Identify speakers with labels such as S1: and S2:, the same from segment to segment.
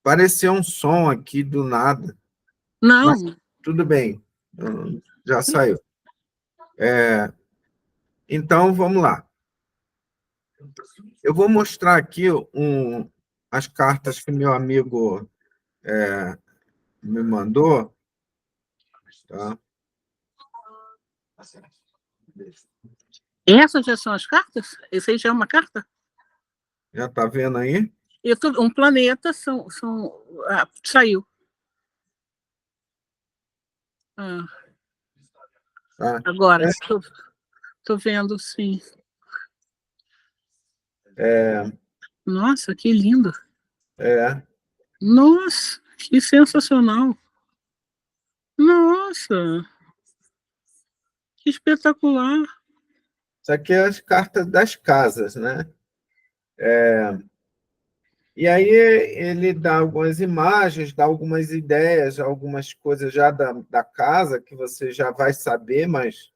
S1: Pareceu um som aqui do nada.
S2: Não.
S1: Mas tudo bem, já saiu. Então, vamos lá. Eu vou mostrar aqui as cartas que meu amigo me mandou. Tá?
S2: Essas já são as cartas? Esse aí já é uma carta?
S1: Já está vendo aí?
S2: Um planeta saiu.
S1: Tá?
S2: Agora, estou vendo, sim. Nossa, que lindo. Nossa, que sensacional. Nossa, que espetacular.
S1: Isso aqui é as cartas das casas, né? E aí ele dá algumas imagens, dá algumas ideias, algumas coisas já da casa que você já vai saber, mas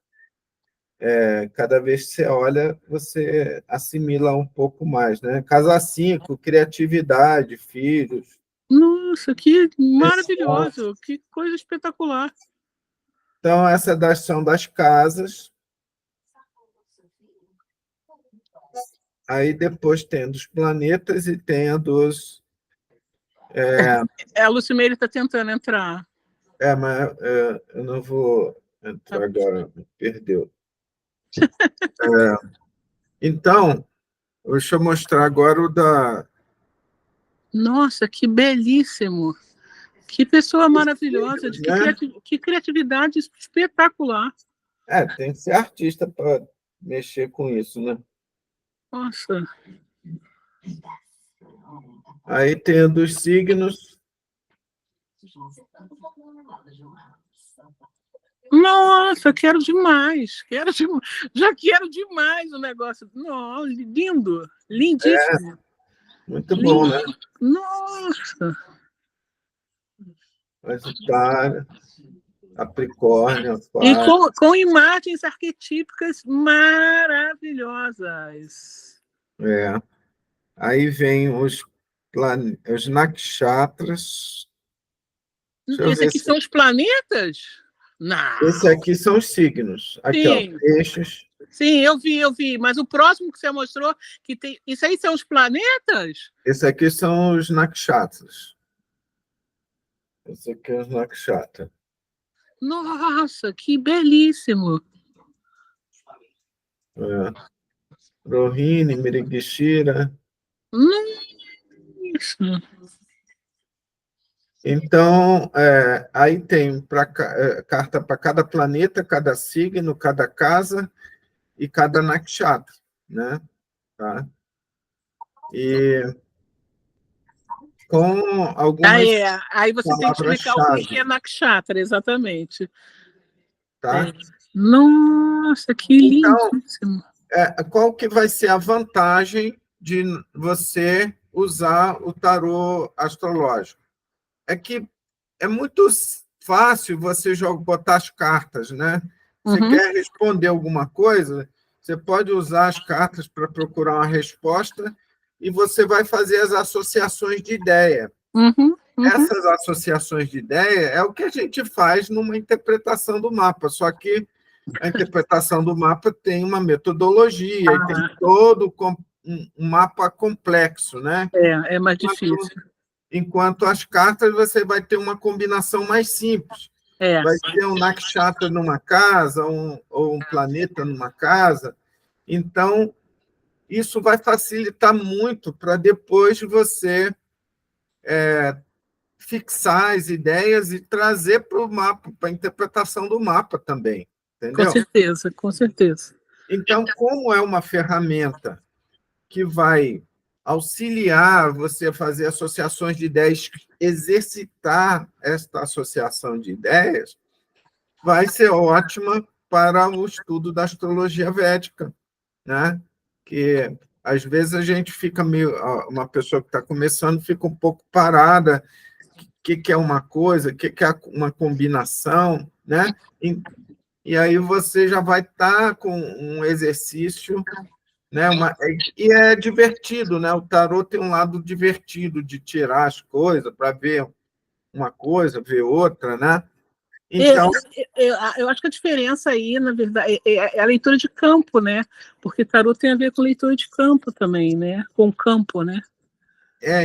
S1: cada vez que você olha, você assimila um pouco mais, né? Casa 5, criatividade, filhos.
S2: Nossa, que maravilhoso, que coisa espetacular.
S1: Então, essas são das casas. Aí depois tem dos planetas e tem a dos...
S2: A Lucimeire está tentando entrar.
S1: Mas eu não vou entrar agora, perdeu. Então, deixa eu mostrar agora o da...
S2: Nossa, que belíssimo. Que pessoa maravilhosa, que criatividade espetacular.
S1: Tem que ser artista para mexer com isso, né?
S2: Nossa.
S1: Aí tem a dos signos.
S2: Nossa, quero demais. Já quero demais o negócio. Nossa, lindo, lindíssimo.
S1: Muito bom, né?
S2: Nossa.
S1: Sagitário, Capricórnio,
S2: E
S1: Aquário.
S2: com imagens arquetípicas maravilhosas.
S1: Aí vem os nakshatras.
S2: Esse aqui são os planetas? Não.
S1: Esse aqui são os signos. Aqui,
S2: sim.
S1: Ó, peixes.
S2: Sim, eu vi. Mas o próximo que você mostrou, que tem. Isso aí são os planetas?
S1: Esse aqui são os nakshatras. Esse aqui é os nakshatra.
S2: Nossa, que belíssimo.
S1: Rohini, Mirigashira.
S2: Nossa.
S1: Então, aí tem carta para cada planeta, cada signo, cada casa e cada nakshatra, né? Tá? E com algumas
S2: Aí você tem que explicar o que é nakshatra, exatamente.
S1: Tá?
S2: Nossa, que lindíssimo.
S1: Qual que vai ser a vantagem de você usar o tarô astrológico? É que é muito fácil você botar as cartas, né? Você quer responder alguma coisa, você pode usar as cartas para procurar uma resposta e você vai fazer as associações de ideia. Essas associações de ideia é o que a gente faz numa interpretação do mapa, só que a interpretação do mapa tem uma metodologia e tem todo um mapa complexo, né?
S2: É mais difícil.
S1: Enquanto as cartas você vai ter uma combinação mais simples. Vai ter um nakshatra numa casa, ou um planeta numa casa. Então, isso vai facilitar muito para depois você fixar as ideias e trazer para o mapa, para a interpretação do mapa também. Entendeu?
S2: Com certeza.
S1: Então, como é uma ferramenta que vai auxiliar você a fazer associações de ideias, exercitar esta associação de ideias, vai ser ótima para o estudo da astrologia védica, né? Que às vezes a gente fica uma pessoa que está começando fica um pouco parada, o que é uma coisa, o que é uma combinação, né? E aí você já vai estar com um exercício, né? E é divertido, né? O tarô tem um lado divertido de tirar as coisas para ver uma coisa, ver outra, né? Então,
S2: Eu acho que a diferença aí, na verdade, é a leitura de campo, né? Porque tarô tem a ver com leitura de campo também, né? Com o campo, né?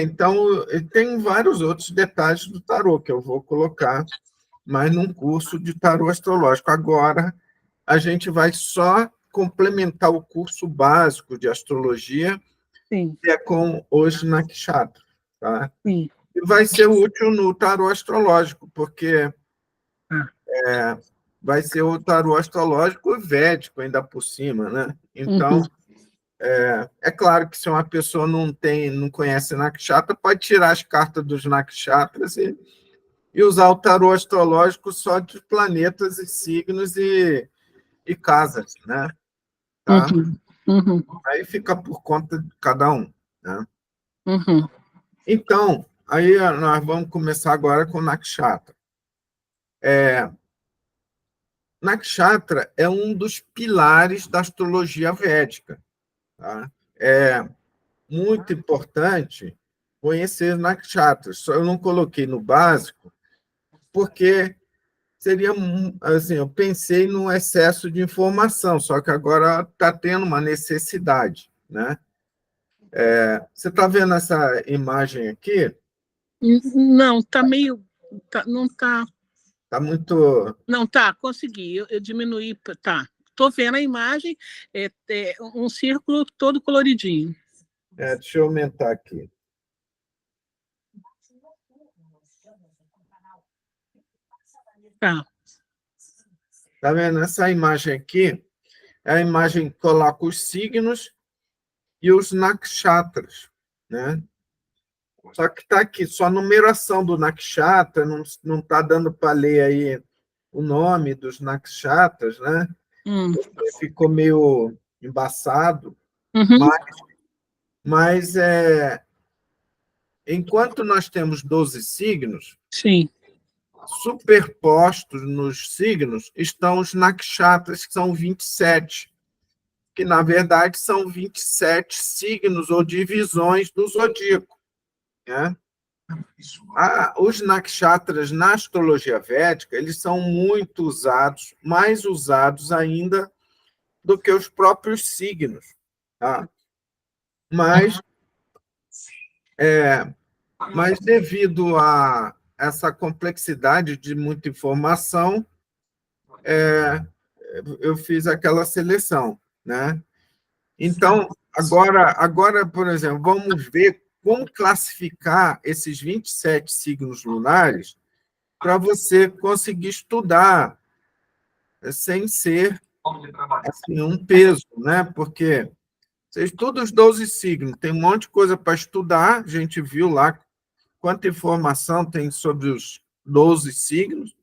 S1: então tem vários outros detalhes do tarô que eu vou colocar mais num curso de tarô astrológico. Agora, a gente vai só complementar o curso básico de astrologia,
S2: Sim,
S1: que é com os nakshatras, tá?
S2: sim.
S1: E vai ser útil no tarô astrológico, porque vai ser o tarô astrológico védico ainda por cima, né? Então,
S2: Uhum.
S1: é claro que se uma pessoa não conhece nakshatra, pode tirar as cartas dos nakshatras e usar o tarô astrológico só de planetas e signos e casas, né? Tá?
S2: Uhum. Uhum.
S1: Aí fica por conta de cada um, né?
S2: Uhum.
S1: Então, aí nós vamos começar agora com o nakshatra. Nakshatra é um dos pilares da astrologia védica, tá? É muito importante conhecer nakshatras. Só eu não coloquei no básico, porque seria assim, eu pensei no excesso de informação, só que agora está tendo uma necessidade, né? Você está vendo essa imagem aqui?
S2: Não, tá meio. Não tá.
S1: Está muito.
S2: Não, tá, consegui. Eu diminuí. Tá. Tô vendo a imagem, é um círculo todo coloridinho.
S1: Deixa eu aumentar aqui.
S2: Tá.
S1: Está vendo? Essa imagem aqui é a imagem que coloca os signos e os nakshatras, né? Só que está aqui, só a numeração do nakshatra, não está dando para ler aí o nome dos nakshatras, né? Ficou meio embaçado,
S2: Uhum.
S1: mas enquanto nós temos 12 signos,
S2: Sim.
S1: superpostos nos signos estão os nakshatras, que são 27, que na verdade são 27 signos ou divisões do zodíaco, né? Os nakshatras na astrologia védica, eles são muito usados, mais usados ainda do que os próprios signos, tá? Mas, mas devido a essa complexidade de muita informação, eu fiz aquela seleção, né? Então, agora, por exemplo, vamos ver como classificar esses 27 signos lunares para você conseguir estudar sem ser assim, um peso, né? Porque você estuda os 12 signos, tem um monte de coisa para estudar, a gente viu lá quanta informação tem sobre os 12 signos,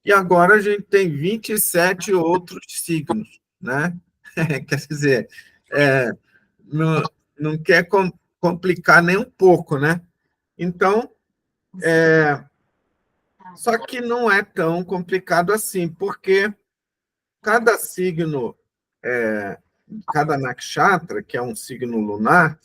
S1: e agora a gente tem 27 outros signos, né? Quer dizer, é, não, não quer complicar nem um pouco, né? Então, só que não é tão complicado assim, porque cada signo, cada nakshatra, que é um signo lunar,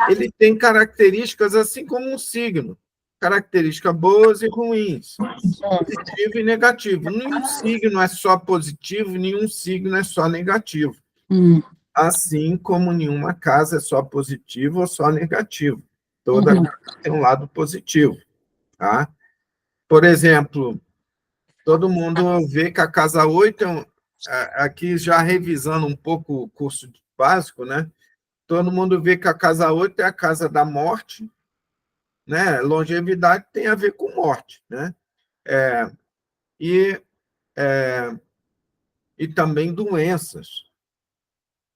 S1: ele tem características assim como um signo, características boas e ruins, positivo e negativo. Nenhum signo é só positivo, nenhum signo é só negativo.
S2: Uhum.
S1: Assim como nenhuma casa é só positivo ou só negativo. Toda casa tem um lado positivo, tá? Por exemplo, todo mundo vê que a casa 8 aqui já revisando um pouco o curso básico, né? Todo mundo vê que a casa 8 é a casa da morte, né? Longevidade tem a ver com morte, né? E, e também doenças.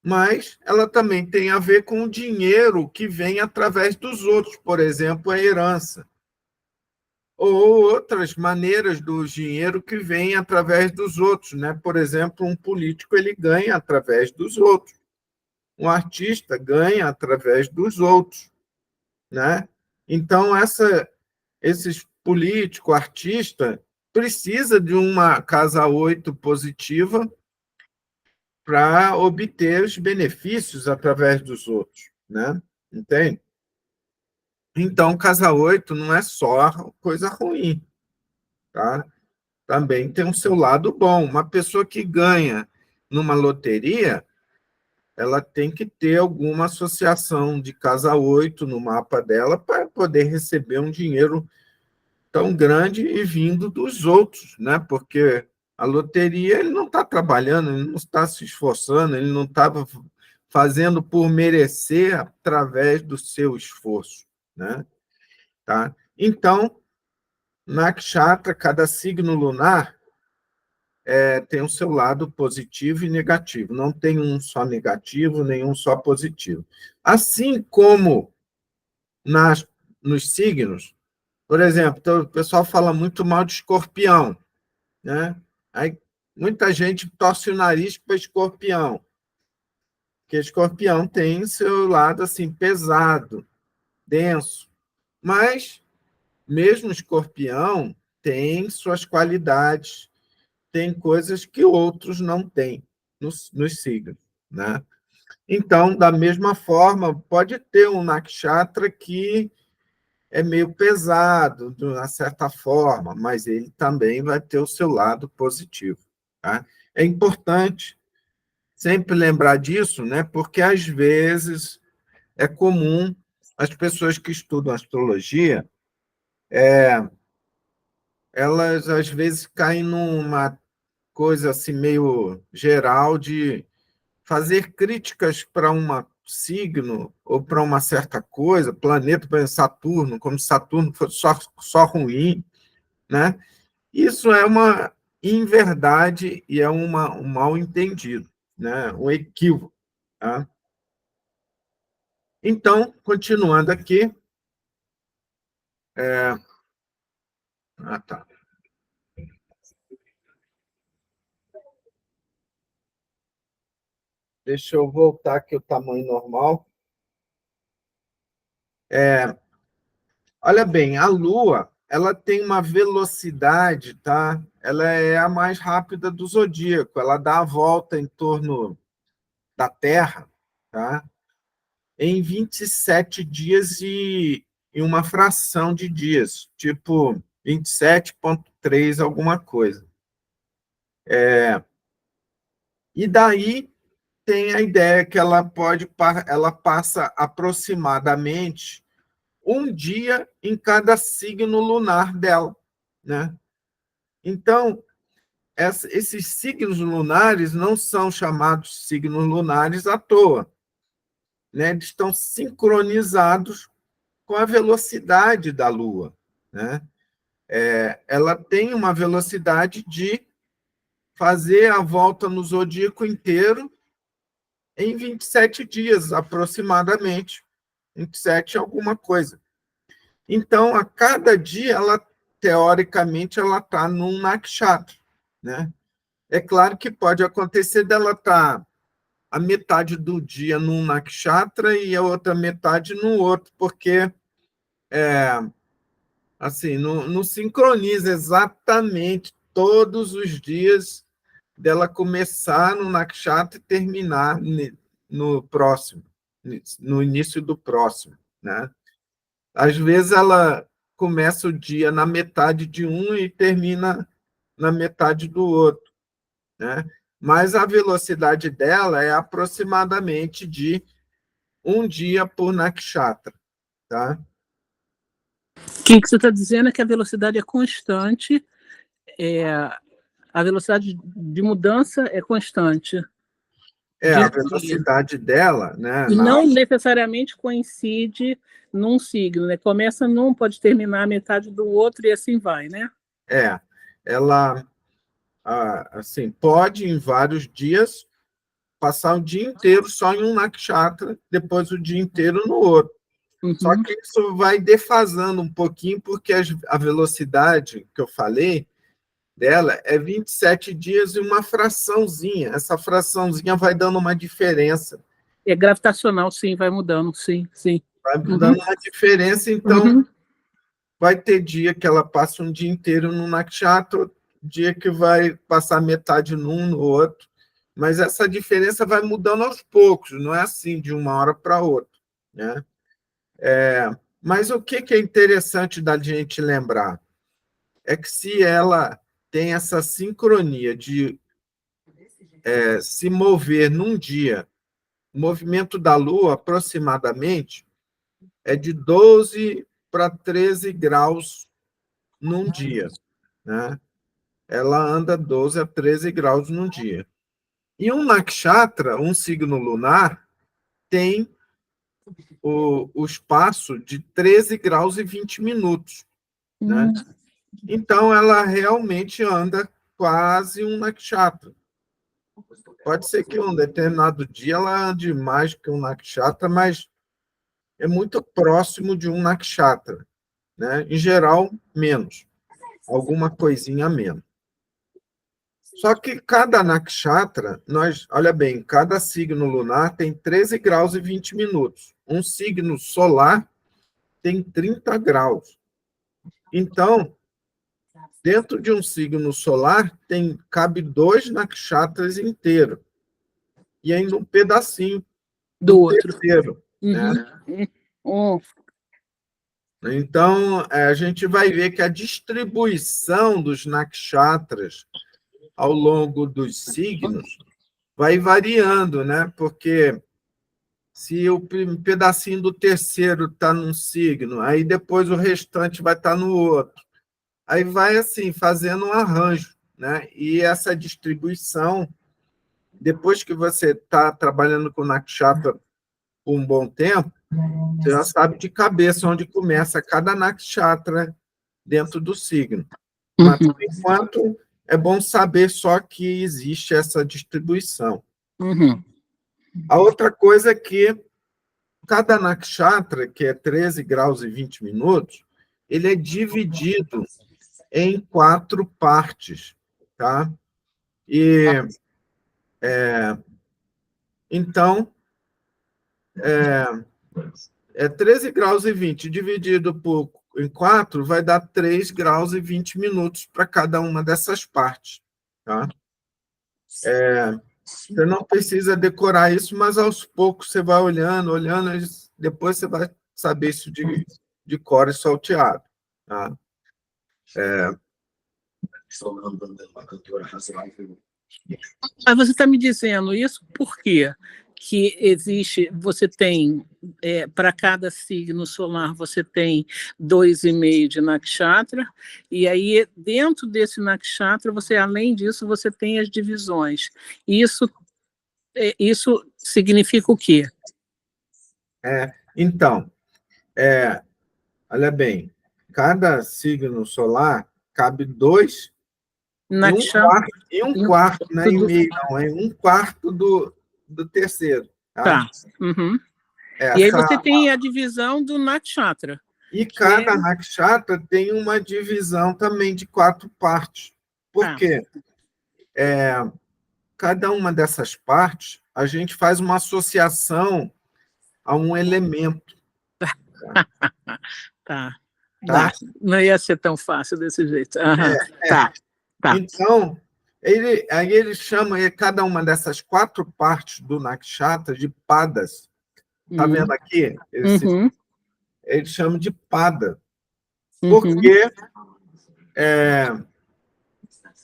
S1: Mas ela também tem a ver com o dinheiro que vem através dos outros, por exemplo, a herança. Ou outras maneiras do dinheiro que vem através dos outros, né? Por exemplo, um político ele ganha através dos outros. Um artista ganha através dos outros, né? Então esses político, artista precisa de uma casa 8 positiva para obter os benefícios através dos outros, né? Entende? Então, casa 8 não é só coisa ruim, tá? Também tem o seu lado bom. Uma pessoa que ganha numa loteria, ela tem que ter alguma associação de casa 8 no mapa dela para poder receber um dinheiro tão grande e vindo dos outros, né? Porque a loteria ele não está trabalhando, ele não está se esforçando, ele não estava fazendo por merecer através do seu esforço, né? Tá? Então, nakshatra, cada signo lunar tem o seu lado positivo e negativo. Não tem um só negativo, nenhum só positivo. Assim como nos signos, por exemplo, então, o pessoal fala muito mal de escorpião, né? Aí muita gente torce o nariz para escorpião, porque escorpião tem seu lado assim pesado, denso, mas mesmo escorpião tem suas qualidades, tem coisas que outros não têm nos signos, né? Então, da mesma forma, pode ter um nakshatra que é meio pesado, de uma certa forma, mas ele também vai ter o seu lado positivo. Tá? É importante sempre lembrar disso, né? Porque às vezes é comum as pessoas que estudam astrologia, elas às vezes caem numa coisa assim meio geral de fazer críticas para um signo ou para uma certa coisa, planeta, por exemplo, Saturno, como se Saturno fosse só ruim, né? Isso é uma inverdade e é um mal entendido, né? Um equívoco. Tá? Então, continuando aqui. Tá. Deixa eu voltar aqui o tamanho normal. Olha bem, a Lua ela tem uma velocidade, tá? Ela é a mais rápida do zodíaco. Ela dá a volta em torno da Terra, tá? Em 27 dias e uma fração de dias, tipo 27,3 alguma coisa. E daí tem a ideia que ela passa aproximadamente um dia em cada signo lunar dela, né? Então, esses signos lunares não são chamados signos lunares à toa, né? Eles estão sincronizados com a velocidade da Lua, né? Ela tem uma velocidade de fazer a volta no zodíaco inteiro em 27 dias, aproximadamente. 27 alguma coisa. Então, a cada dia, teoricamente, ela está num nakshatra, né? É claro que pode acontecer dela estar a metade do dia num nakshatra e a outra metade no outro, porque assim, não sincroniza exatamente todos os dias dela começar no nakshatra e terminar no próximo, no início do próximo, né? Às vezes ela começa o dia na metade de um e termina na metade do outro, né? Mas a velocidade dela é aproximadamente de um dia por nakshatra, tá?
S2: O que você está dizendo é que a velocidade é constante, a velocidade de mudança é constante.
S1: A velocidade dela, né?
S2: E não necessariamente coincide num signo, né? Começa num, pode terminar a metade do outro e assim vai, né?
S1: Ela assim, pode em vários dias passar o dia inteiro só em um nakshatra, depois o dia inteiro no outro.
S2: Uhum.
S1: Só que isso vai defasando um pouquinho, porque a velocidade que eu falei dela é 27 dias e uma fraçãozinha. Essa fraçãozinha vai dando uma diferença.
S2: É gravitacional, sim, vai mudando, sim.
S1: Vai dando uma diferença, então vai ter dia que ela passa um dia inteiro no nakshatra, dia que vai passar metade num, no outro, mas essa diferença vai mudando aos poucos, não é assim de uma hora para outra, né? Mas o que é interessante da gente lembrar é que se ela tem essa sincronia de se mover num dia, o movimento da Lua, aproximadamente, é de 12 para 13 graus num dia, né? Ela anda 12 a 13 graus num dia. E um nakshatra, um signo lunar, tem o espaço de 13 graus e 20 minutos, né? Então, ela realmente anda quase um nakshatra. Pode ser que um determinado dia ela ande mais que um nakshatra, mas é muito próximo de um nakshatra, né? Em geral, menos. Alguma coisinha a menos. Só que cada nakshatra, olha bem, cada signo lunar tem 13 graus e 20 minutos. Um signo solar tem 30 graus. Então, dentro de um signo solar, cabe 2 nakshatras inteiros. E ainda um pedacinho
S2: do outro.
S1: terceiro. Né? Então, a gente vai ver que a distribuição dos nakshatras ao longo dos signos vai variando, né? Porque se o pedacinho do terceiro está num signo, aí depois o restante vai estar no outro. Aí vai assim, fazendo um arranjo, né? E essa distribuição, depois que você está trabalhando com nakshatra por um bom tempo, você já sabe de cabeça onde começa cada nakshatra dentro do signo. Mas, por enquanto, é bom saber só que existe essa distribuição. A outra coisa é que cada nakshatra, que é 13 graus e 20 minutos, ele é dividido em 4 partes, tá? Então, 13 graus e 20 dividido em 4 vai dar 3 graus e 20 minutos para cada uma dessas partes, tá? Você não precisa decorar isso, mas aos poucos você vai olhando, depois você vai saber isso de cor e salteado. Tá?
S2: Mas você está me dizendo isso por quê? Que existe, você tem, para cada signo solar, você tem 2,5 de nakshatra, e aí, dentro desse nakshatra, você, além disso, você tem as divisões. Isso significa o quê?
S1: Então, olha bem, cada signo solar cabe 2 e um quarto, não é em meio, não, é um quarto do terceiro.
S2: Tá. E aí você tem a divisão do nakshatra.
S1: E cada nakshatra tem uma divisão também de 4 partes. Por quê? Cada uma dessas partes, a gente faz uma associação a um elemento.
S2: Tá. Não ia ser tão fácil desse jeito. Tá.
S1: Então, aí ele chama cada uma dessas 4 partes do nakshatra de padas. Está vendo aqui? Ele chama de pada. Porque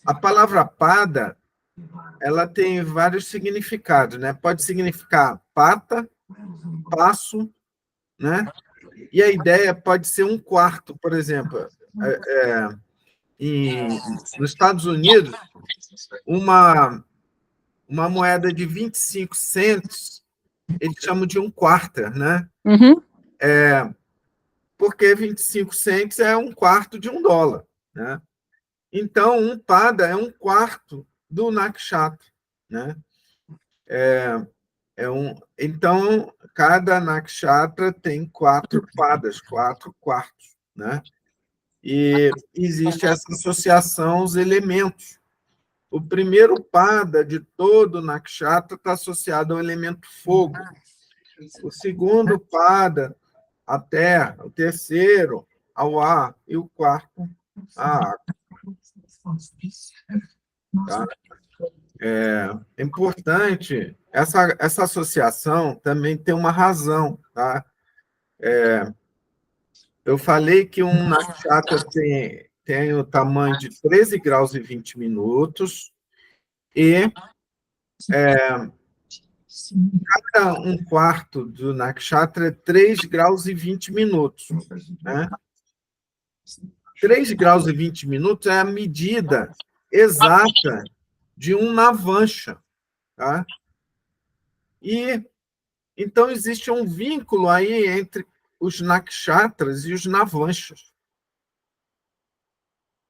S1: a palavra pada ela tem vários significados, né? Pode significar pata, passo, né? E a ideia pode ser um quarto, por exemplo. Nos Estados Unidos, uma moeda de 25 cents, eles chamam de um quarter, né? Porque 25 cents é um quarto de $1, né? Então, um pada é um quarto do nakshatra, né? Então, cada nakshatra tem 4 padas, 4 quartos, né? E existe essa associação aos elementos. O primeiro pada de todo nakshatra está associado ao elemento fogo. O segundo pada, a terra. O terceiro, ao ar. E o quarto, a água. Tá? É importante, essa associação também tem uma razão, tá? Eu falei que um nakshatra tem o tamanho de 13 graus e 20 minutos, e cada um quarto do nakshatra é 3 graus e 20 minutos, né? 3 graus e 20 minutos é a medida exata de um navansha, tá? E então existe um vínculo aí entre os nakshatras e os navanshas.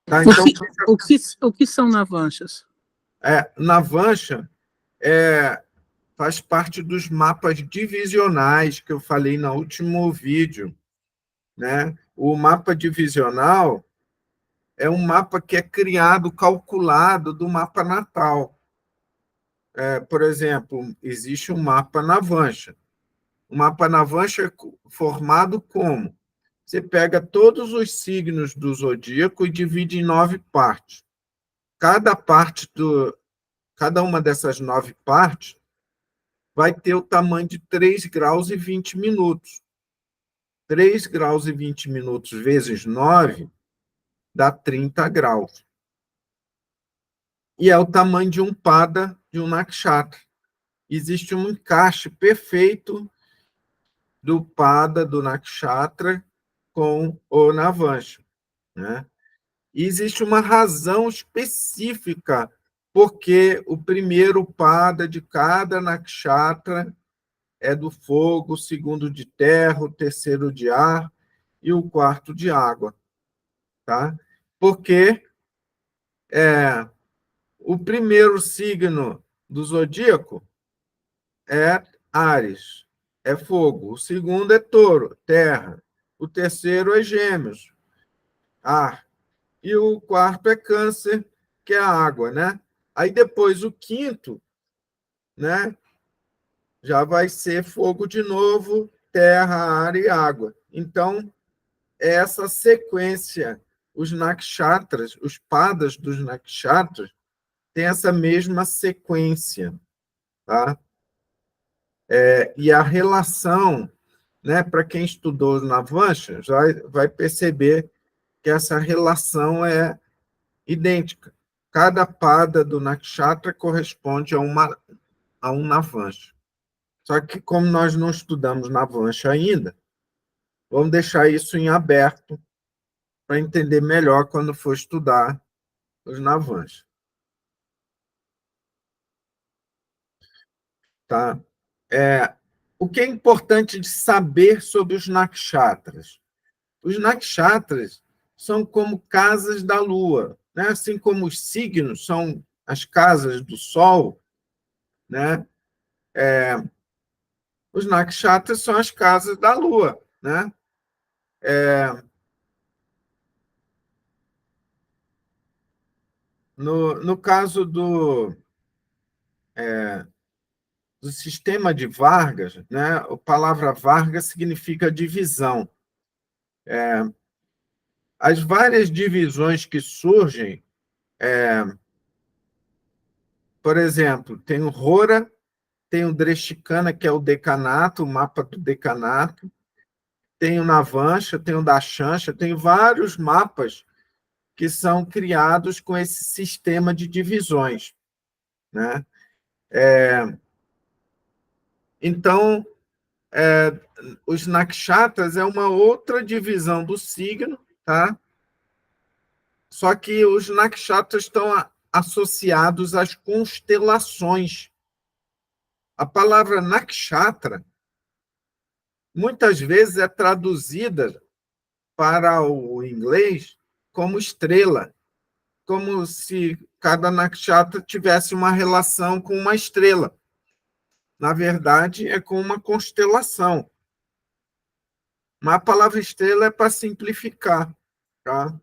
S1: Tá? Então,
S2: O que são navanchas?
S1: navansha faz parte dos mapas divisionais que eu falei no último vídeo, né? O mapa divisional é um mapa que é criado, calculado do mapa natal. Por exemplo, existe um mapa Navansha. O mapa Navansha é formado como? Você pega todos os signos do zodíaco e divide em 9 partes. Cada uma dessas 9 partes vai ter o tamanho de 3 graus e 20 minutos. 3 graus e 20 minutos vezes 9 dá 30 graus. E é o tamanho de um pada de um nakshatra. Existe um encaixe perfeito do pada do nakshatra com o navansha, né? E existe uma razão específica porque o primeiro pada de cada nakshatra é do fogo, o segundo de terra, o terceiro de ar e o quarto de água, tá? Porque o primeiro signo do zodíaco é Áries, é fogo. O segundo é Touro, terra. O terceiro é Gêmeos, ar. E o quarto é Câncer, que é a água, né? Aí depois o quinto, né, já vai ser fogo de novo, terra, ar e água. Então, é essa sequência, os nakshatras, os padas dos nakshatras, têm essa mesma sequência, tá? E a relação, né, para quem estudou na Navansha, já vai perceber que essa relação é idêntica. Cada pada do nakshatra corresponde a um Navansha. Só que, como nós não estudamos Navansha ainda, vamos deixar isso em aberto para entender melhor quando for estudar os Navansha. Tá? O que é importante de saber sobre os nakshatras? Os nakshatras são como casas da Lua, né? Assim como os signos são as casas do Sol, né? Os nakshatras são as casas da Lua, né? No caso do sistema de Vargas, né? A palavra Varga significa divisão. As várias divisões que surgem, por exemplo, tem o Hora, tem o Dreshtikana, que é o decanato, o mapa do decanato, tem o Navansha, tem o Dashansha, tem vários mapas que são criados com esse sistema de divisões, né? Então, os nakshatras é uma outra divisão do signo, tá? Só que os nakshatras estão associados às constelações. A palavra nakshatra muitas vezes é traduzida para o inglês como estrela, como se cada nakshatra tivesse uma relação com uma estrela. Na verdade, é com uma constelação. Mas a palavra estrela é para simplificar, tá?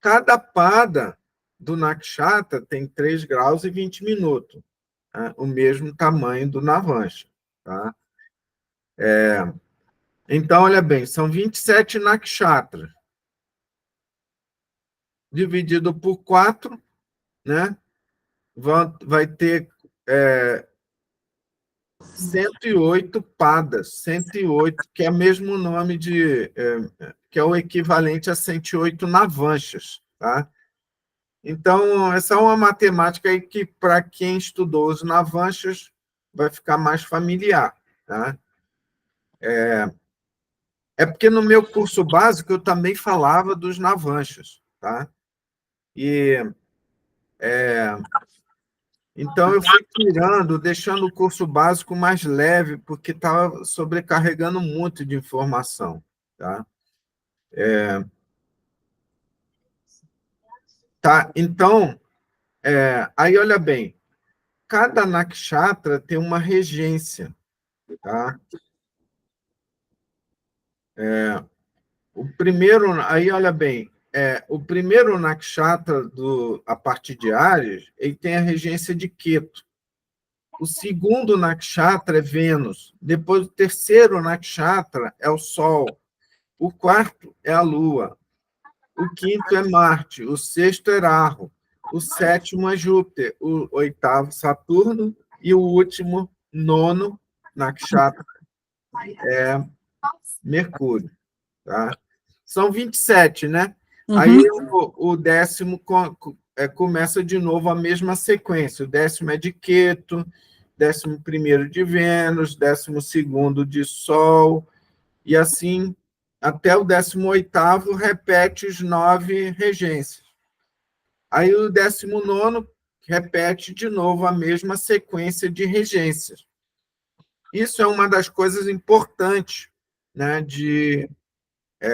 S1: Cada pada do nakshatra tem 3 graus e 20 minutos, tá? O mesmo tamanho do navansha, tá? Então, olha bem, são 27 nakshatras. dividido por 4, né? Vai ter 108 padas, 108, que é o mesmo nome que é o equivalente a 108 navanchas, tá? Então, essa é uma matemática aí que, para quem estudou os navanchas, vai ficar mais familiar, tá? Porque no meu curso básico eu também falava dos navanchas, tá? E então eu fui tirando, deixando o curso básico mais leve, porque estava sobrecarregando muito de informação, tá? Tá? Então, aí olha bem, cada nakshatra tem uma regência, tá? O primeiro, aí olha bem, o primeiro nakshatra a partir de Áries, ele tem a regência de Ketu. O segundo nakshatra é Vênus. Depois, o terceiro nakshatra é o Sol. O quarto é a Lua. O quinto é Marte. O sexto é Rahu. O sétimo é Júpiter. O oitavo, Saturno. E o último, nono nakshatra, é Mercúrio. Tá? São 27, né? Aí o décimo começa de novo a mesma sequência. O décimo é de Ketu, 11º de Vênus, 12º de Sol, e assim até o 18º repete os 9 regências. Aí o 19º repete de novo a mesma sequência de regências. Isso é uma das coisas importantes, né, de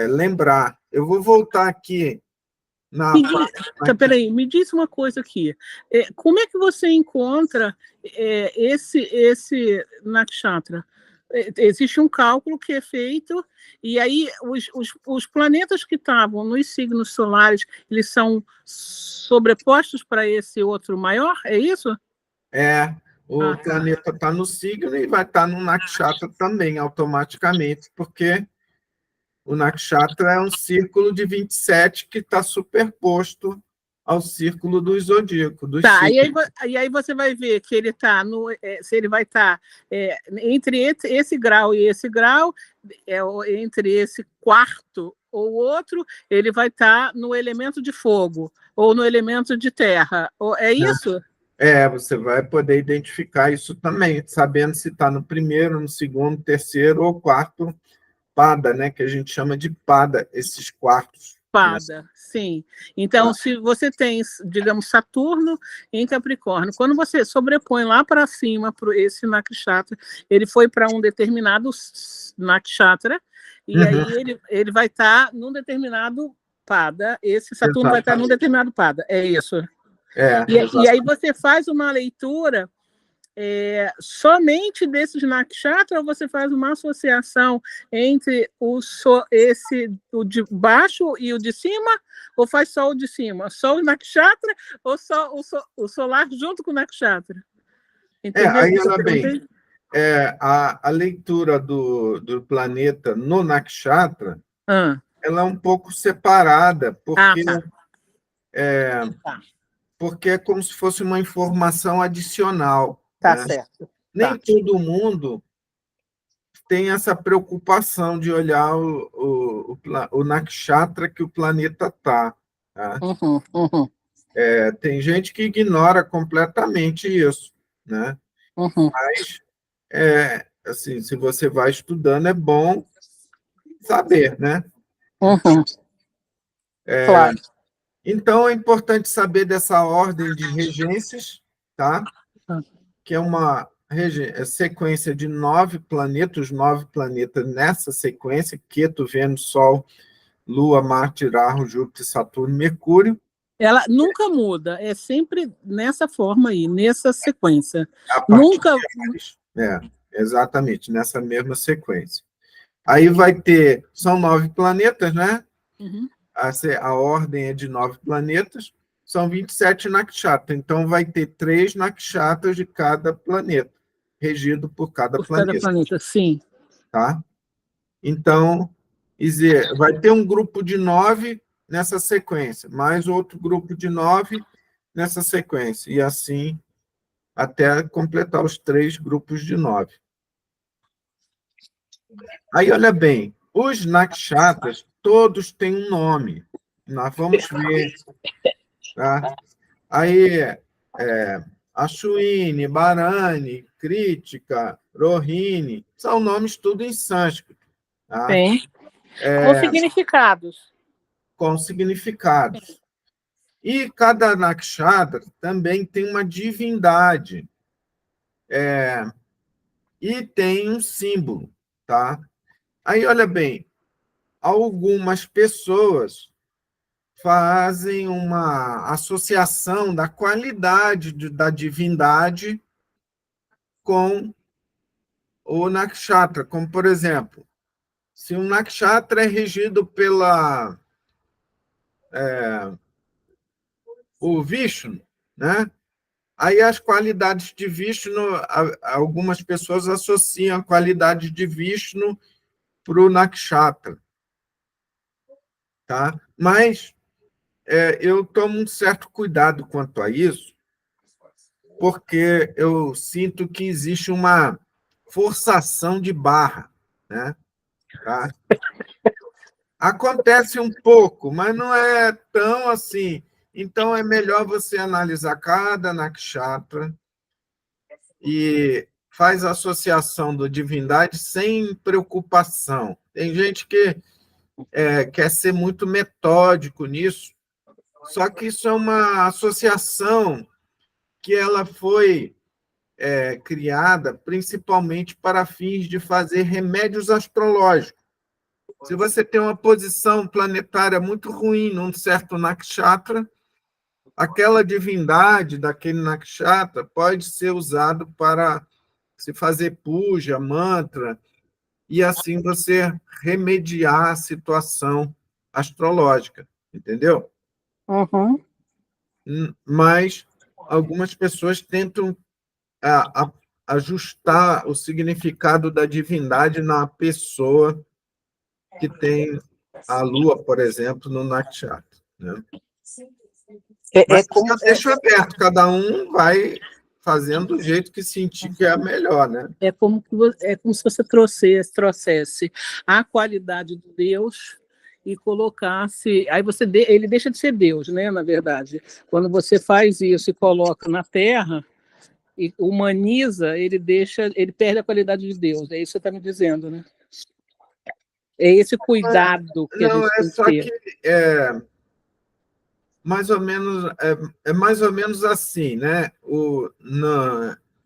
S1: lembrar. Eu vou voltar aqui na
S2: Peraí, me diz uma coisa aqui. Como é que você encontra esse nakshatra? Existe um cálculo que é feito, e aí os planetas que estavam nos signos solares, eles são sobrepostos para esse outro maior? É isso?
S1: O planeta está no signo e vai estar no nakshatra também, automaticamente, porque o nakshatra é um círculo de 27 que está superposto ao círculo do zodíaco.
S2: Tá, e aí você vai ver que ele está se ele vai estar entre esse grau e esse grau, entre esse quarto ou outro, ele vai estar no elemento de fogo ou no elemento de terra. É isso?
S1: Você vai poder identificar isso também, sabendo se está no primeiro, no segundo, terceiro ou quarto pada, né? Que a gente chama de pada, esses quartos.
S2: Pada, sim. Então, se você tem, digamos, Saturno em Capricórnio, quando você sobrepõe lá para cima para esse nakshatra, ele foi para um determinado nakshatra, e aí ele vai estar num determinado pada, esse Saturno vai estar num determinado pada, é isso? E aí você faz uma leitura somente desses nakshatra, ou você faz uma associação entre o de baixo e o de cima, ou faz só o de cima? Só o nakshatra ou só o solar junto com o nakshatra? Entendeu?
S1: Aí olha bem, a leitura do planeta no nakshatra, ela é um pouco separada, porque é como se fosse uma informação adicional.
S2: Tá,
S1: né?
S2: certo.
S1: Nem todo mundo tem essa preocupação de olhar o nakshatra que o planeta está. Tá? Tem gente que ignora completamente isso. Né? Mas, assim, se você vai estudando, é bom saber. Né?
S2: Claro.
S1: Então, é importante saber dessa ordem de regências, tá? Que é uma sequência de 9 planetas, 9 planetas nessa sequência: Ketu, Vênus, Sol, Lua, Marte, Rahu, Júpiter, Saturno, Mercúrio.
S2: Ela nunca muda, é sempre nessa forma aí, nessa sequência. Nunca.
S1: Exatamente, nessa mesma sequência. Aí vai ter, são 9 planetas, né? A ordem é de 9 planetas, são 27 nakshatras. Então, vai ter 3 nakshatras de cada planeta, regido por cada planeta.
S2: Cada planeta, sim.
S1: Tá? Então, vai ter um grupo de 9, nessa sequência, mais outro grupo de 9 nessa sequência, e assim até completar os 3 grupos de 9. Aí, olha bem, os nakshatras, todos têm um nome. Nós vamos ver. Tá? Aí, Ashwini, Bharani, Kritika, Rohini, são nomes tudo em sânscrito. Tá?
S2: Sim. Com significados.
S1: Com significados. E cada nakshatra também tem uma divindade. E tem um símbolo. Tá? Aí, olha bem, algumas pessoas fazem uma associação da qualidade da divindade com o nakshatra, como, por exemplo, se um nakshatra é regido pela o Vishnu, né? Aí as qualidades de Vishnu, algumas pessoas associam a qualidade de Vishnu para o nakshatra, tá? Mas eu tomo um certo cuidado quanto a isso, porque eu sinto que existe uma forçação de barra, né? Tá? Acontece um pouco, mas não é tão assim. Então, é melhor você analisar cada nakshatra e faz a associação da divindade sem preocupação. Tem gente que quer ser muito metódico nisso, só que isso é uma associação que ela foi criada principalmente para fins de fazer remédios astrológicos. Se você tem uma posição planetária muito ruim num certo nakshatra, aquela divindade daquele nakshatra pode ser usado para se fazer puja, mantra, e assim você remediar a situação astrológica, entendeu?
S2: Uhum.
S1: Mas algumas pessoas tentam ajustar o significado da divindade na pessoa que tem a Lua, por exemplo, no nakshatra. Né? Mas eu deixo aberto, cada um vai fazendo do jeito que sentir que é melhor. Né?
S2: É como se você trouxesse a qualidade de Deus e colocasse. Aí ele deixa de ser Deus, né? Na verdade. Quando você faz isso e coloca na Terra e humaniza, ele perde a qualidade de Deus. É isso que você está me dizendo, né? É esse cuidado que a
S1: Não,
S2: gente tem que
S1: só
S2: ter.
S1: que mais ou menos, mais ou menos assim, né?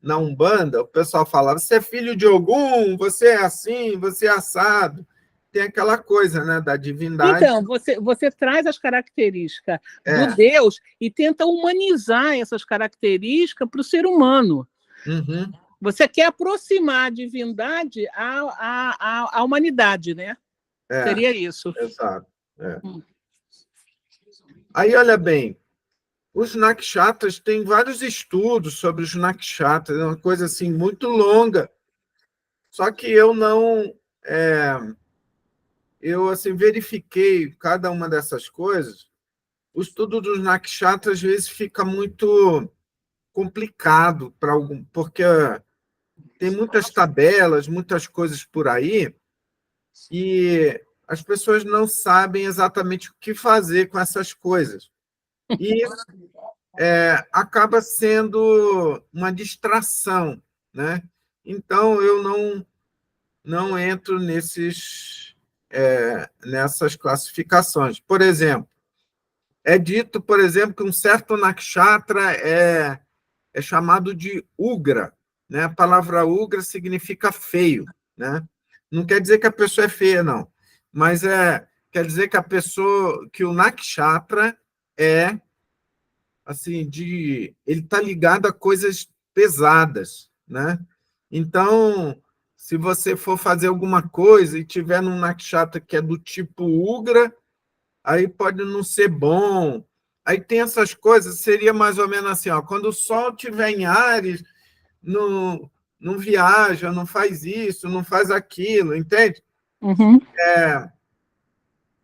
S1: Na Umbanda, o pessoal fala: você é filho de Ogum, você é assim, você é assado. Tem aquela coisa, né, da divindade.
S2: Então, você traz as características do Deus e tenta humanizar essas características para o ser humano.
S1: Uhum.
S2: Você quer aproximar a divindade à humanidade, né? Seria isso.
S1: Exato. Aí, olha bem, os nakshatras, tem vários estudos sobre os nakshatras, é uma coisa assim muito longa. Só que eu não... eu assim, verifiquei cada uma dessas coisas. O estudo dos nakshatras, às vezes, fica muito complicado para algum, porque tem muitas tabelas, muitas coisas por aí, e as pessoas não sabem exatamente o que fazer com essas coisas. E acaba sendo uma distração, né? Então, eu não entro nessas classificações. Por exemplo, é dito, por exemplo, que um certo nakshatra é chamado de Ugra. Né? A palavra Ugra significa feio. Né? Não quer dizer que a pessoa é feia, não. Mas quer dizer que que o nakshatra é assim, ele está ligado a coisas pesadas. Né? Então, se você for fazer alguma coisa e tiver num nakshatra que é do tipo Ugra, aí pode não ser bom. Aí tem essas coisas, seria mais ou menos assim, ó, quando o Sol estiver em Áries, não viaja, não faz isso, não faz aquilo, entende?
S2: Uhum.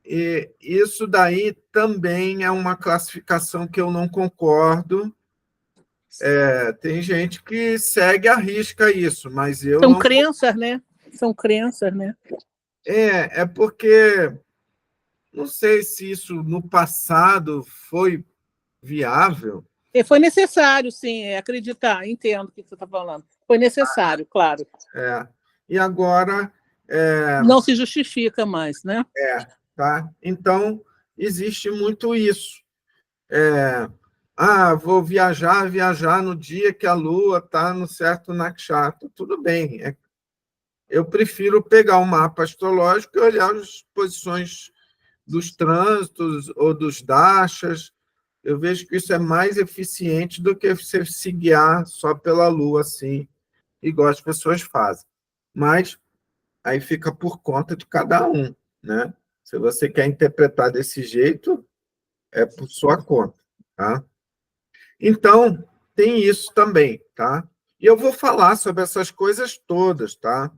S1: E isso daí também é uma classificação que eu não concordo. Tem gente que segue à risca isso, mas eu
S2: São
S1: não.
S2: crenças, né? São crenças, né?
S1: É porque não sei se isso no passado foi viável.
S2: E foi necessário, sim, acreditar, entendo o que você está falando. Foi necessário, claro.
S1: E agora,
S2: Não se justifica mais, né?
S1: tá? Então, existe muito isso. Vou viajar no dia que a Lua está no certo nakshatra. Tudo bem. Eu prefiro pegar um mapa astrológico e olhar as posições dos trânsitos ou dos dashas. Eu vejo que isso é mais eficiente do que você se guiar só pela Lua, assim, igual as pessoas fazem. Mas aí fica por conta de cada um, né? Se você quer interpretar desse jeito, é por sua conta, tá? Então, tem isso também, tá? E eu vou falar sobre essas coisas todas, tá?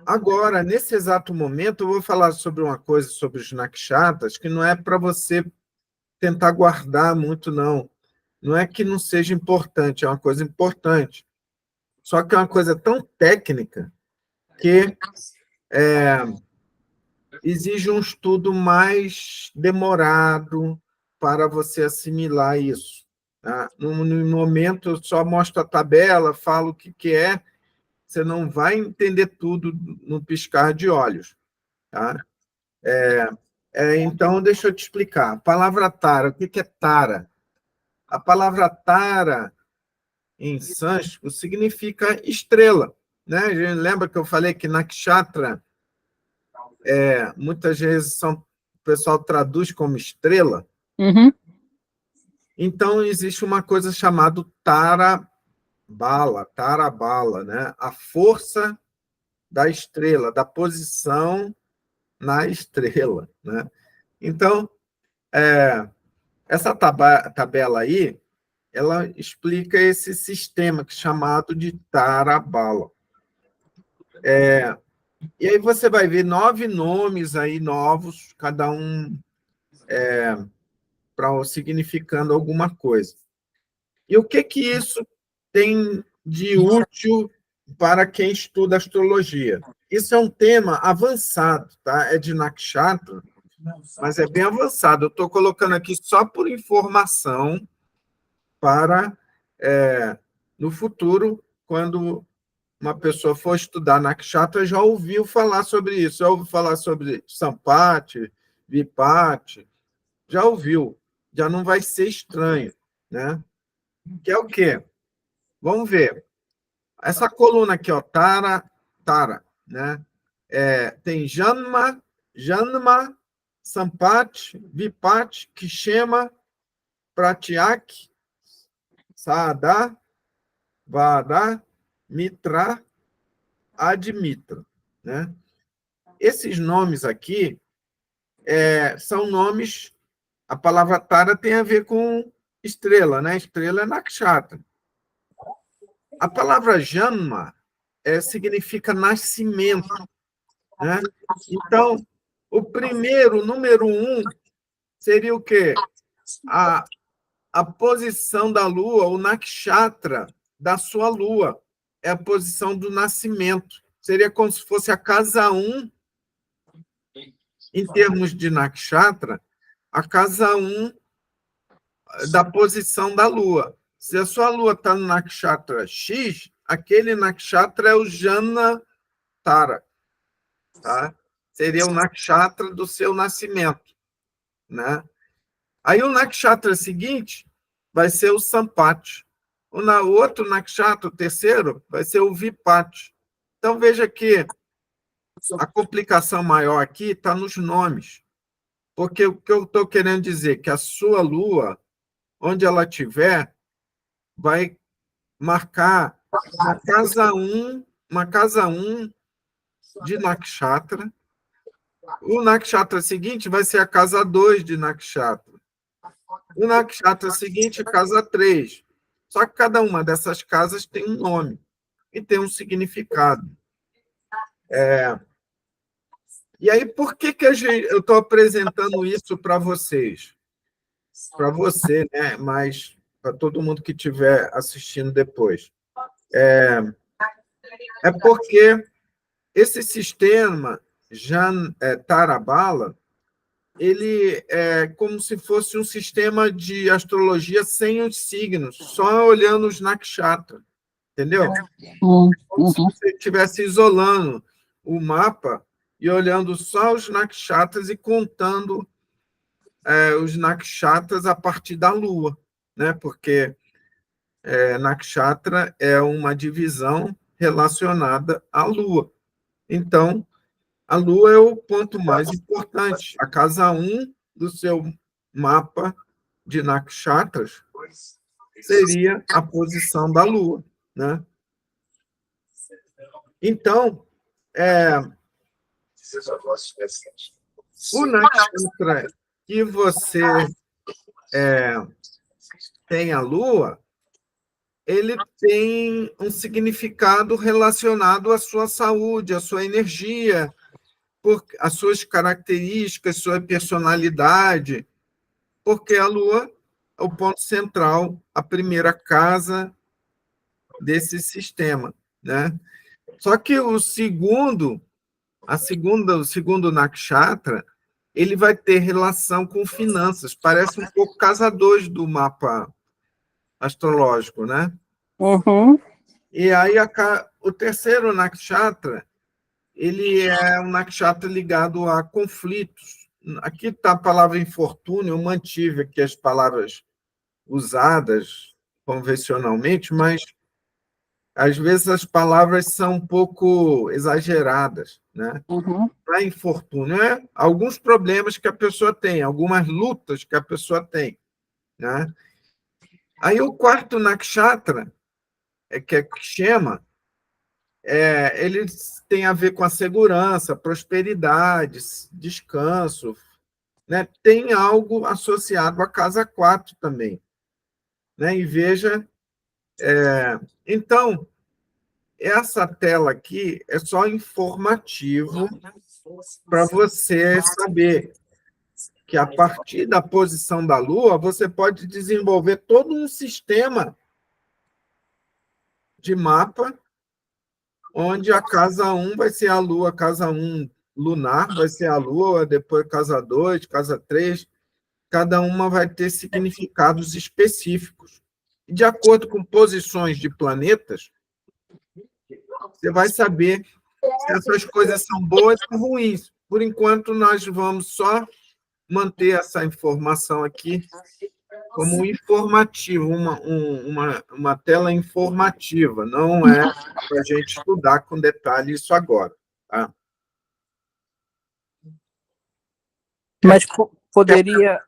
S1: Agora, nesse exato momento, eu vou falar sobre uma coisa sobre os nakshatras que não é para você tentar guardar muito, não. Não é que não seja importante, é uma coisa importante. Só que é uma coisa tão técnica que exige um estudo mais demorado para você assimilar isso. Tá? No momento, eu só mostro a tabela, falo o que é, você não vai entender tudo no piscar de olhos. Tá? Então, deixa eu te explicar. A palavra tara, o que é tara? A palavra tara, em sânscrito, significa estrela. Né? Lembra que eu falei que nakshatra, muitas vezes o pessoal traduz como estrela?
S2: Uhum.
S1: Então, existe uma coisa chamada Tarabala, né? A força da estrela, da posição na estrela. Né? Então, essa tabela aí, ela explica esse sistema chamado de Tarabala. E aí você vai ver 9 nomes aí novos, cada um significando alguma coisa. E o que isso tem de útil para quem estuda astrologia? Isso é um tema avançado, tá? É de nakshatra, mas é bem avançado. Eu estou colocando aqui só por informação para, no futuro, quando uma pessoa for estudar nakshatra, já ouviu falar sobre isso, já ouviu falar sobre Sampati, Vipati, já ouviu, já não vai ser estranho, né? Que é o quê? Vamos ver. Essa coluna aqui, ó, Tara, né? Tem Janma, Sampati, Vipati, Kshema, Pratyak, Sada, Vada, Mitra, Admitra, né? Esses nomes aqui são nomes. A palavra Tara tem a ver com estrela, né? Estrela é nakshatra. A palavra Janma significa nascimento, né? Então, o número 1, seria o quê? A posição da Lua, o nakshatra da sua Lua. É a posição do nascimento. Seria como se fosse a casa 1, em termos de nakshatra, a casa 1 da posição da Lua. Se a sua Lua está no nakshatra X, aquele nakshatra é o Jana Tara. Tá? Seria o nakshatra do seu nascimento. Né? Aí o nakshatra seguinte vai ser o Sampati. O outro nakshatra, o terceiro, vai ser o Vipati. Então, veja que a complicação maior aqui está nos nomes. Porque o que eu estou querendo dizer é que a sua Lua, onde ela estiver, vai marcar uma casa 1 de nakshatra. O nakshatra seguinte vai ser a casa 2 de nakshatra. O nakshatra seguinte, a casa 3. Só que cada uma dessas casas tem um nome e tem um significado. E aí, por que eu estou apresentando isso para vocês? Para você, né? Mas para todo mundo que estiver assistindo depois. É porque esse sistema Tarabala, ele é como se fosse um sistema de astrologia sem os signos, só olhando os nakshatra, entendeu? Como se você estivesse isolando o mapa e olhando só os nakshatras e contando os nakshatras a partir da Lua, né? Porque nakshatra é uma divisão relacionada à Lua. Então, a Lua é o ponto mais importante. A casa 1 do seu mapa de nakshatras seria a posição da Lua, né? Então, o nakshatra que você tem a Lua, ele tem um significado relacionado à sua saúde, à sua energia, as suas características, sua personalidade, porque a Lua é o ponto central, a primeira casa desse sistema, né? Só que o segundo nakshatra, ele vai ter relação com finanças, parece um pouco casa 2 do mapa astrológico, né? E aí o terceiro nakshatra, ele é um nakshatra ligado a conflitos. Aqui está a palavra infortúnio, eu mantive aqui as palavras usadas convencionalmente, mas às vezes as palavras são um pouco exageradas, né? Não é infortúnio, é alguns problemas que a pessoa tem, algumas lutas que a pessoa tem, né? Aí o quarto nakshatra, que é Kshema, ele tem a ver com a segurança, prosperidade, descanso, né? Tem algo associado à casa 4 também, né? E veja, então, essa tela aqui é só informativo para você saber que, a partir da posição da Lua, você pode desenvolver todo um sistema de mapa, onde a casa 1 vai ser a Lua, a casa 1 lunar vai ser a Lua, depois casa 2, casa 3, cada uma vai ter significados específicos. E, de acordo com posições de planetas, você vai saber se essas coisas são boas ou ruins. Por enquanto, nós vamos só manter essa informação aqui como informativo, uma tela informativa, não é para a gente estudar com detalhe isso agora. Tá?
S2: Mas poderia,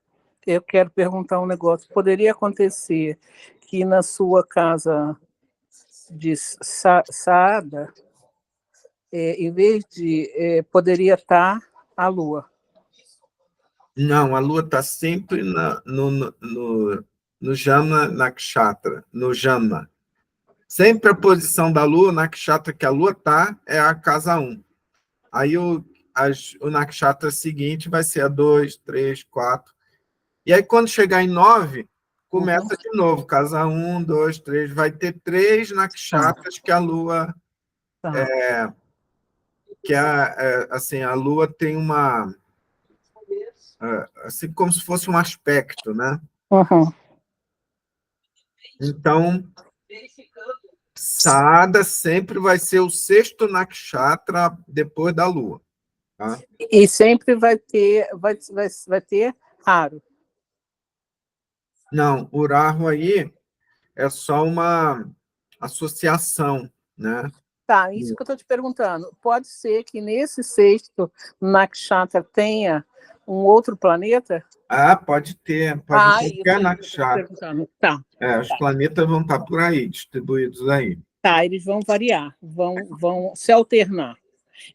S2: eu quero perguntar um negócio, poderia acontecer que na sua casa de Saada, em vez de, poderia estar a Lua?
S1: Não, a Lua está sempre no Jana Nakshatra, no Jana. Sempre a posição da Lua, Nakshatra que a Lua está, é a casa 1. Aí o Nakshatra seguinte vai ser a 2, 3, 4. E aí, quando chegar em 9, começa de novo, casa 1, 2, 3. Vai ter 3 nakshatras que a Lua... assim, a Lua tem uma... assim, como se fosse um aspecto, né? Então, Saada sempre vai ser o sexto nakshatra depois da Lua. Tá?
S2: E sempre vai ter Raro.
S1: Não, o Rahu aí é só uma associação, né?
S2: Tá, isso que eu estou te perguntando. Pode ser que nesse sexto nakshatra tenha um outro planeta?
S1: Pode ter qualquer nakshatra.
S2: Tá.
S1: Os planetas vão estar por aí, distribuídos aí.
S2: Tá, eles vão variar, vão se alternar.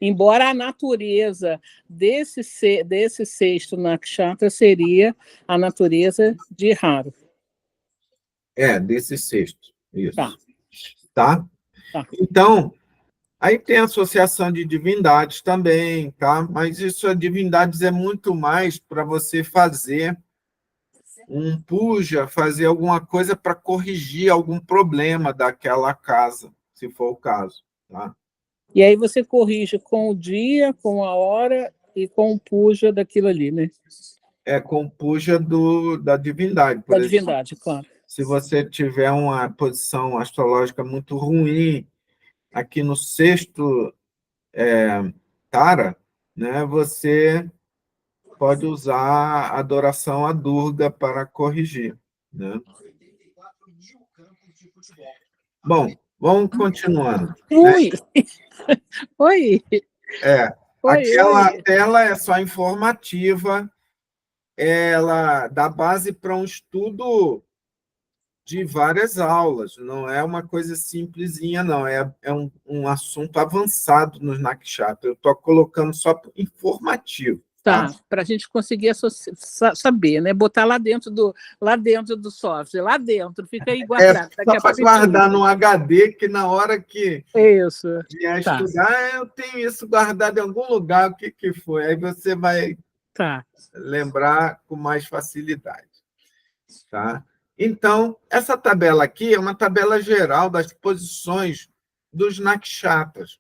S2: Embora a natureza desse sexto nakshatra seria a natureza de Raro.
S1: Desse sexto, isso. Tá? Então, Aí tem a associação de divindades também, tá? Mas isso, a divindades é muito mais para você fazer um puja, fazer alguma coisa para corrigir algum problema daquela casa, se for o caso, tá?
S2: E aí você corrige com o dia, com a hora e com o puja daquilo ali, né?
S1: É com puja da divindade, por
S2: Da
S1: exemplo.
S2: divindade, claro.
S1: Se você tiver uma posição astrológica muito ruim, aqui no sexto Tara, né, você pode usar a adoração a Durga para corrigir, né? Bom, vamos continuando.
S2: Ui! Oi! Oi,
S1: Aquela
S2: oi!
S1: tela é só informativa, ela dá base para um estudo de várias aulas, não é uma coisa simplesinha, não, é um assunto avançado nos Nakshatra. Eu estou colocando só informativo. Tá?
S2: Tá, para a gente conseguir saber, né? Botar lá dentro do software, lá dentro, fica aí guardado.
S1: Só
S2: Daqui a
S1: para
S2: pouco a gente
S1: guardar
S2: usa.
S1: no HD, que na hora que
S2: Isso,
S1: vier
S2: tá,
S1: estudar, eu tenho isso guardado em algum lugar, o que, que foi? Aí você vai
S2: tá.
S1: lembrar com mais facilidade. Tá? Então, essa tabela aqui é uma tabela geral das posições dos nakshatras.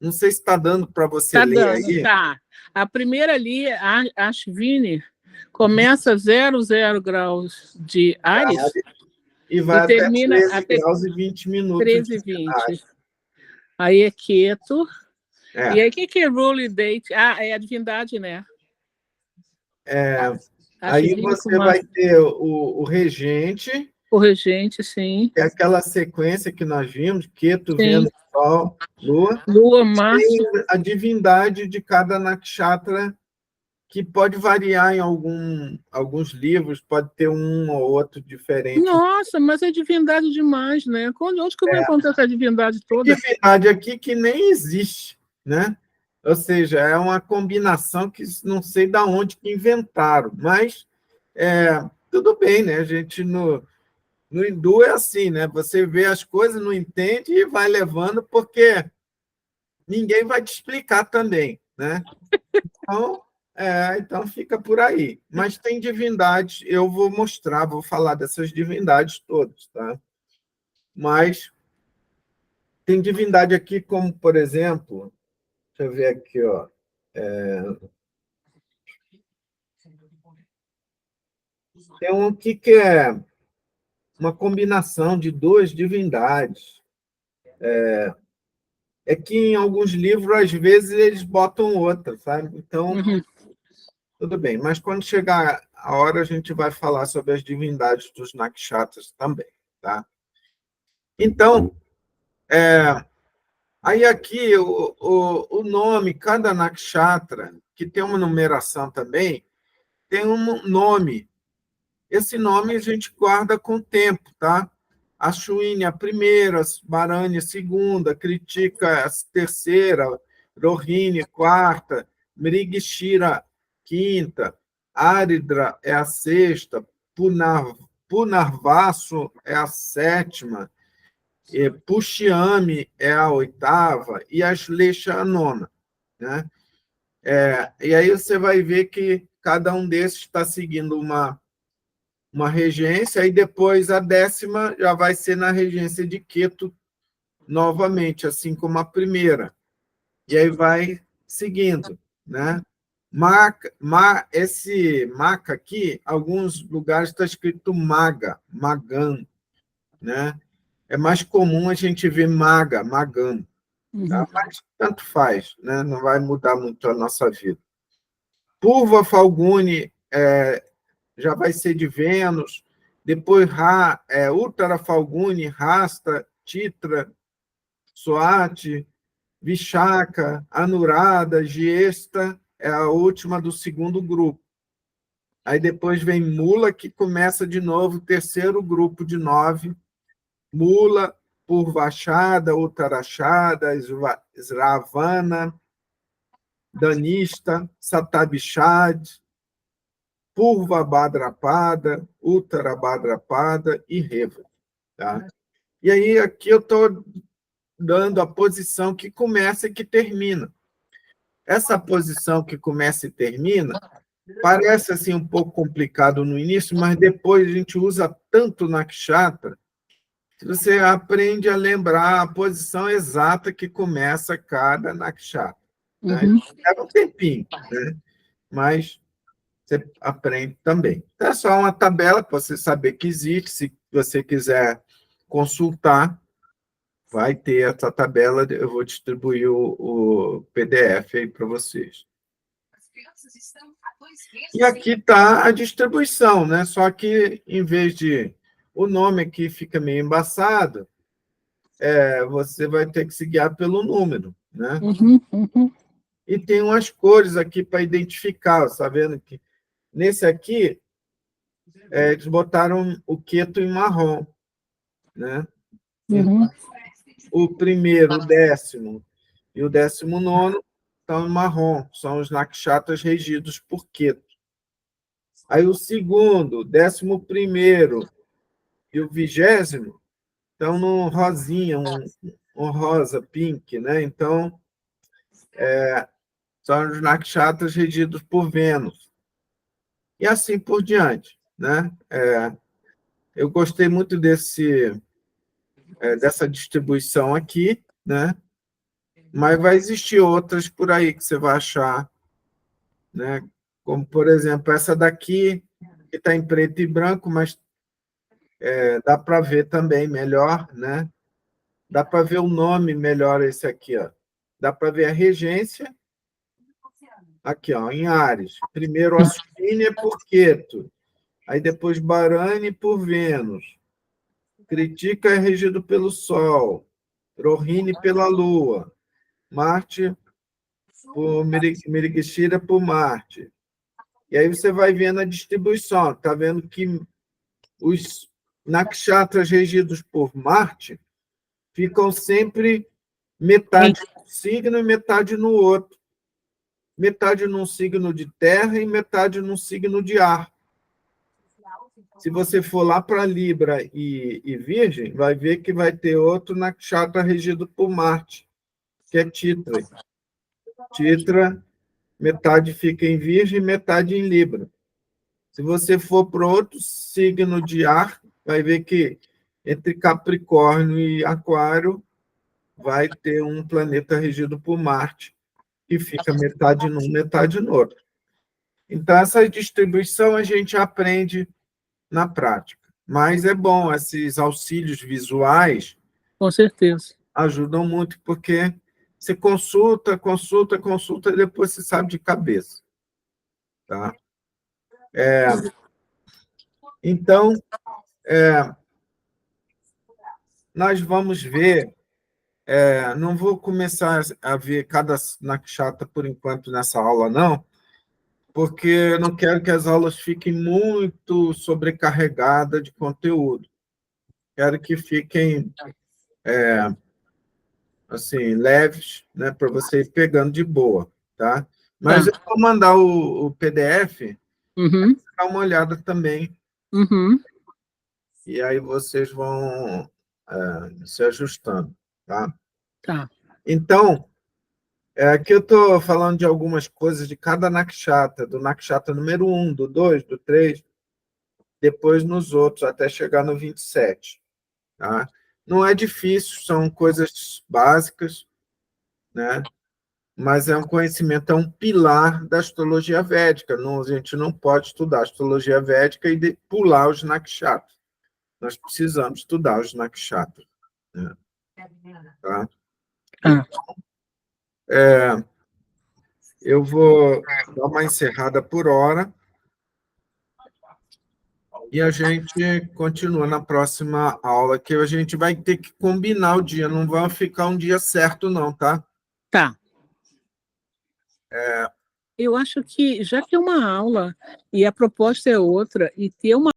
S1: Não sei se está dando para você
S2: Tá
S1: ler
S2: dando,
S1: aí.
S2: tá. A primeira ali, a Ashvini, começa 00 graus de Áries
S1: E
S2: e
S1: vai até
S2: termina
S1: 13
S2: até
S1: graus e 20 minutos de
S2: 13h20.
S1: cenário.
S2: Aí é Keto. E
S1: É,
S2: aí, o que é Rule Date? Ah, é a divindade, né?
S1: aí
S2: Ashvini com
S1: você vai ter o regente,
S2: o regente, sim.
S1: que é aquela sequência que nós vimos, Ketu,
S2: Sim.
S1: Vênus, Sol, Lua.
S2: Lua,
S1: Tem
S2: Marte.
S1: a divindade de cada nakshatra, que pode variar em alguns livros, pode ter um ou outro diferente.
S2: Nossa, mas é divindade demais, né? Onde que eu vou encontrar essa divindade toda?
S1: Divindade aqui que nem existe, né? Ou seja, é uma combinação que não sei de onde que inventaram, mas tudo bem, né? A gente no hindu é assim, né? Você vê as coisas, não entende e vai levando, porque ninguém vai te explicar também, né? Então, então fica por aí. Mas tem divindades, eu vou mostrar, vou falar dessas divindades todas, tá? Mas tem divindade aqui como, por exemplo, deixa eu ver aqui, ó. Tem um aqui que é uma combinação de duas divindades. É que em alguns livros, às vezes, eles botam outra, sabe? Então,
S2: Uhum.
S1: tudo bem. Mas quando chegar a hora, a gente vai falar sobre as divindades dos nakshatras também, tá? Então, aí aqui o nome, cada nakshatra, que tem uma numeração também, tem um nome. Esse nome a gente guarda com o tempo, tá? Ashwini, a primeira, Bharani, a segunda, Kritika, a terceira, Rohini, quarta, Mrigashira, quinta, Aridra é a sexta, Punarvasu é a sétima, Pushyami é a oitava e Ashlesha a nona, né? E aí você vai ver que cada um desses está seguindo uma regência, e depois a 10ª já vai ser na regência de Queto novamente, assim como a primeira. E aí vai seguindo, né? Esse maca aqui, alguns lugares está escrito maga, magan, né? É mais comum a gente ver maga, magan, tá?
S2: Uhum.
S1: Mas tanto faz, né? Não vai mudar muito a nossa vida. Purva Falguni já vai ser de Vênus, depois Uttara Falguni, Rasta, Titra, Swati, Vishaka, Anurada, Giesta, é a última do segundo grupo. Aí depois vem Mula, que começa de novo, o terceiro grupo de 9. Mula, Purvashada, Uttarashada, Sravana, Danista, Satabishad, Purva Bhadrapada, Uttara Bhadrapada e Reva. Tá? E aí, aqui eu estou dando a posição que começa e que termina. Essa posição que começa e termina parece assim um pouco complicado no início, mas depois a gente usa tanto na Nakshatra que você aprende a lembrar a posição exata que começa cada Nakshatra. Né?
S2: Uhum.
S1: Leva um tempinho, né? Mas você aprende também. Então, é só uma tabela para você saber que existe. Se você quiser consultar, vai ter essa tabela. Eu vou distribuir o PDF aí para vocês. E aqui está a distribuição, né? Só que, em vez de... O nome aqui fica meio embaçado, você vai ter que se guiar pelo número, né?
S2: Uhum. Uhum.
S1: E tem umas cores aqui para identificar, está vendo que nesse aqui, eles botaram o queto em marrom, né?
S2: Uhum.
S1: O primeiro, o 10º e o 19º estão em marrom, são os nakshatras regidos por queto. Aí o segundo, 11º e o 20º estão no rosinha, um rosa, pink, né? Então, são os nakshatras regidos por Vênus. E assim por diante, né? Eu gostei muito dessa distribuição aqui, né? Mas vai existir outras por aí que você vai achar, né? Como, por exemplo, essa daqui, que está em preto e branco, mas dá para ver também melhor, né? Dá para ver o nome melhor esse aqui, ó. Dá para ver a regência, aqui, ó, em Áries. Primeiro, Ashwini é por Queto, aí depois Bharani por Vênus. Kritika é regido pelo Sol, Rohini pela Lua, Marte por Mirigashira por Marte. E aí você vai vendo a distribuição, está vendo que os nakshatras regidos por Marte ficam sempre metade num signo e metade no outro. Metade num signo de terra e metade num signo de ar. Se você for lá para Libra e Virgem, vai ver que vai ter outro nakshatra regido por Marte, que é Titra. Titra, metade fica em Virgem, metade em Libra. Se você for para outro signo de ar, vai ver que entre Capricórnio e Aquário vai ter um planeta regido por Marte, que fica metade num, metade no outro. Então, essa distribuição a gente aprende na prática. Mas é bom, esses auxílios visuais
S2: Com certeza.
S1: ajudam muito, porque você consulta, consulta, consulta, e depois você sabe de cabeça. Tá? Então, nós vamos ver, não vou começar a ver cada nakshatra por enquanto nessa aula, não, porque eu não quero que as aulas fiquem muito sobrecarregadas de conteúdo. Quero que fiquem assim, leves, né, para você ir pegando de boa, tá? Mas eu vou mandar o PDF,
S2: Uhum.
S1: dar uma olhada também,
S2: Uhum.
S1: e aí vocês vão se ajustando, tá?
S2: Tá.
S1: Então, aqui eu estou falando de algumas coisas de cada nakshatra, do nakshatra número 1, do 2, do 3, depois nos outros, até chegar no 27. Tá? Não é difícil, são coisas básicas, né? Mas é um conhecimento, é um pilar da astrologia védica. Não, a gente não pode estudar astrologia védica e pular os nakshatras. Nós precisamos estudar os nakshatras. Né? Tá? Eu vou dar uma encerrada por hora e a gente continua na próxima aula, que a gente vai ter que combinar o dia, não vai ficar um dia certo, não, tá?
S2: Tá. Eu acho que, já que é uma aula e a proposta é outra, e ter uma